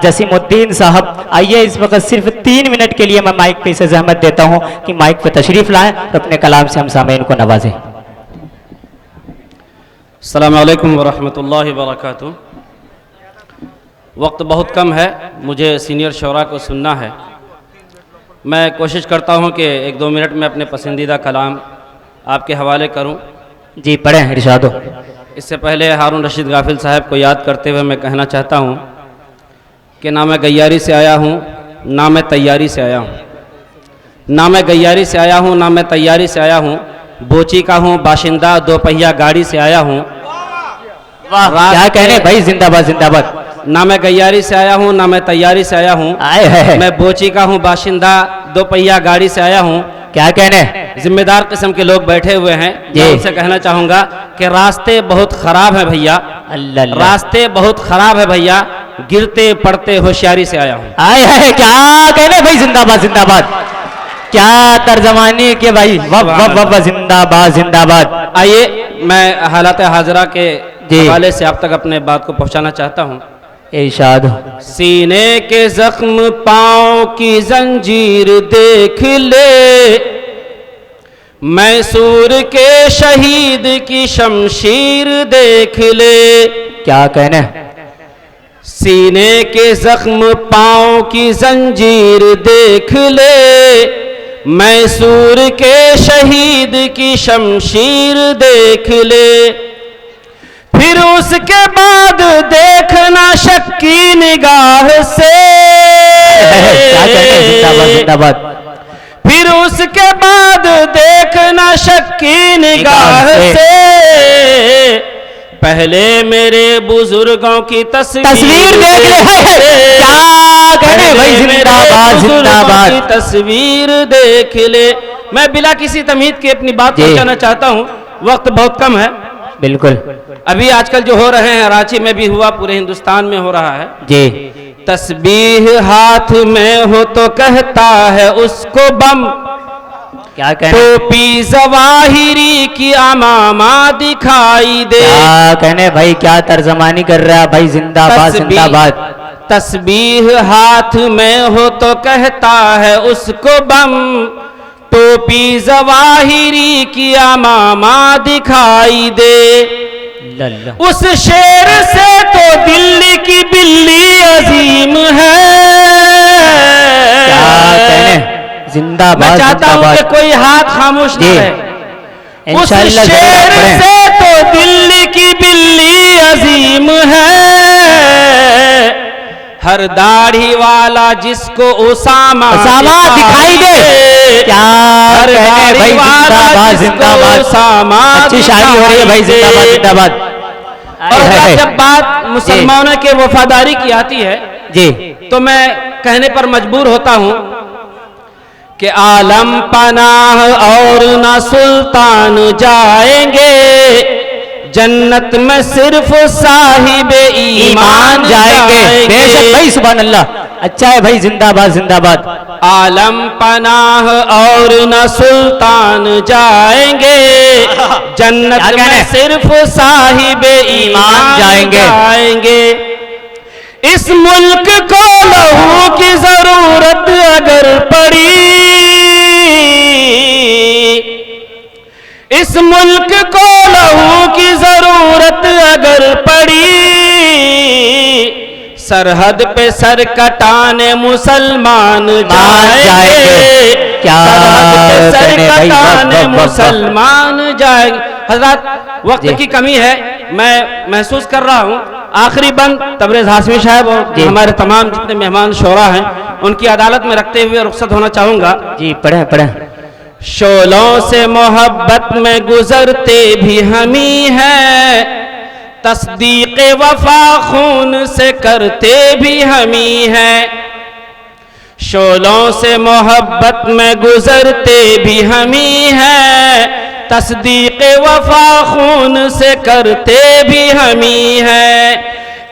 जसीमुद्दीन साहब। आइए इस वक्त सिर्फ 3 मिनट के लिए मैं माइक पे इसे जहमत देता हूं कि माइक पे तशरीफ लाएं और अपने कलाम से हम सामईन को नवाजें। अस्सलामु अलैकुम वरहमतुल्लाहि वबरकातुहू। वक्त बहुत कम है, मुझे सीनियर शोरा को सुनना है। मैं कोशिश करता हूं कि 1-2 मिनट में अपने पसंदीदा कलाम आपके हवाले करूं। जी पढ़ें, इरशाद हो। इससे पहले हारून रशीद गाफिल साहब को याद करते हुए मैं कहना चाहता हूं कि ना मैं गैयारी से आया हूं, ना मैं तैयारी से आया हूं। ना मैं गैयारी से आया हूं, ना मैं तैयारी से आया हूं। बोची का हूं बाशिंदा, 2 पहिया गाड़ी से आया हूं। वाह, क्या कहने भाई, जिंदाबाद जिंदाबाद। ना मैं गैयारी से आया हूं, ना मैं तैयारी से आया हूं। मैं बोची का हूं बाशिंदा, 2 पहिया गाड़ी से आया हूं। क्या कहने, जिम्मेदार किस्म के लोग बैठे हुए हैं। मैं उनसे कहना चाहूंगा कि रास्ते बहुत खराब है भैया, रास्ते बहुत खराब है भैया, गिरते पड़ते होशियारी से आया हूं। आए है, क्या कहने भाई, जिंदाबाद जिंदाबाद। क्या तर्जमानी के भाई, वाह वाह वाह, जिंदाबाद जिंदाबाद। आइए मैं हालात हाजरा के हवाले से आप तक अपने बात को पहुंचाना चाहता हूं। इरशाद। सीने के जख्म पांव की जंजीर देख ले, मैसूर के शहीद की शमशीर देख ले। क्या कहने, सीने के जख्म पांव की जंजीर देख ले, मैसूर के शहीद की शमशीर देख ले। फिर उसके बाद देखना शक्की निगाह से। जिंदाबाद जिंदाबाद। फिर उसके बाद देखना शक्की निगाह से। पहले मेरे बुजुर्गों की तस्वीर देख ले। क्या कहने भाई, जिंदाबाद जिंदाबाद। की तस्वीर देख ले। मैं बिला किसी तमीद की अपनी बात पहुंचाना चाहता हूं, वक्त बहुत कम है। बिल्कुल। अभी आजकल जो हो रहे हैं, रांची में भी हुआ, पूरे हिंदुस्तान में हो रहा है जी। तस्बीह हाथ में हो तो कहता है उसको बम। क्या कहने, टोपी जवाहिरी की अमामा दिखाई दे। क्या कहने भाई, क्या तर्जमानी कर रहा है भाई, जिंदाबाद जिंदाबाद। तस्बीह हाथ में हो तो कहता है उसको बम। टोपी जवाहिरी की अमामा दिखाई दे। उस शेर से तो दिल्ली की बिल्ली अजीम है। क्या कहने, जिंदाबाद। मैं चाहता हूं कि कोई हाथ खामोश न रहे। उस शेर से तो दिल्ली की बिल्ली अजीम है। हर दाढ़ी वाला जिसको उसामा दिखाई दे। क्या कहने भाई, जिंदाबाद जिंदाबाद। अच्छी शायरी हो रही है भाई, जिंदाबाद जिंदाबाद। और जब बात मुसलमानों के वफादारी की आती है जी, तो मैं कहने पर मजबूर होता हूं कि आलम पनाह और ना सुल्तान जाएंगे, जन्नत में सिर्फ साहिबे ईमान जाएंगे। बेशक भाई, सुभान अल्लाह। अच्छा है भाई, जिंदाबाद जिंदाबाद। आलम पनाह और न सुल्तान जाएंगे, जन्नत में सिर्फ साहिबे ईमान जाएंगे। इस मुल्क को लहू की जरूरत अगर पड़ी, इस मुल्क को लहू की जरूरत अगर पड़ी, सरहद पे सर कटाने मुसलमान जाएंगे। क्या सर कटाने मुसलमान जाएंगे। हजरत वक्त की कमी है, मैं महसूस कर रहा हूँ। आखिरी बंद तबरेज हाशमी साहब और हमारे तमाम जितने मेहमान शोरा हैं, उनकी अदालत में रखते हुए रुखसत होना चाहूंगा। जी पढ़े पढ़े। शोलों से मोहब्बत में गुजरते भी हम ही हैं, तस्दीक वफा खून से करते भी हम ही हैं। शोलों से मोहब्बत में गुजरते भी हम ही हैं, तस्दीक वफा खून से करते भी हम ही हैं।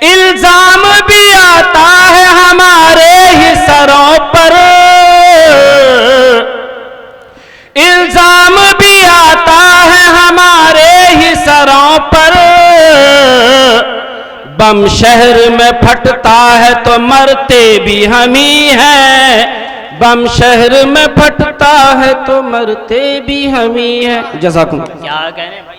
इल्जाम भी आता है हमारे ही सरों पर, इल्जाम भी आता है हमारे ही सरों पर, बम शहर में फटता है तो मरते भी हम ही हैं, बम शहर में फटता है तो मरते भी हम ही हैं। जज़ाकुम। क्या कहने भाई।